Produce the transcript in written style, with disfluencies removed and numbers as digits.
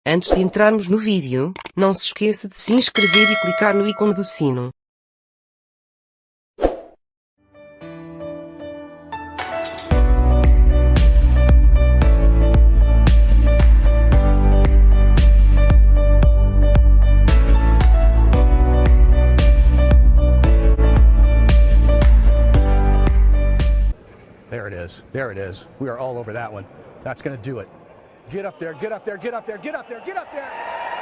Antes de entrarmos no vídeo, não se esqueça de se inscrever e clicar no ícone do sino. There it is. There it is. We are all over that one. That's going to do it. Get up there, get up there, get up there, get up there, get up there.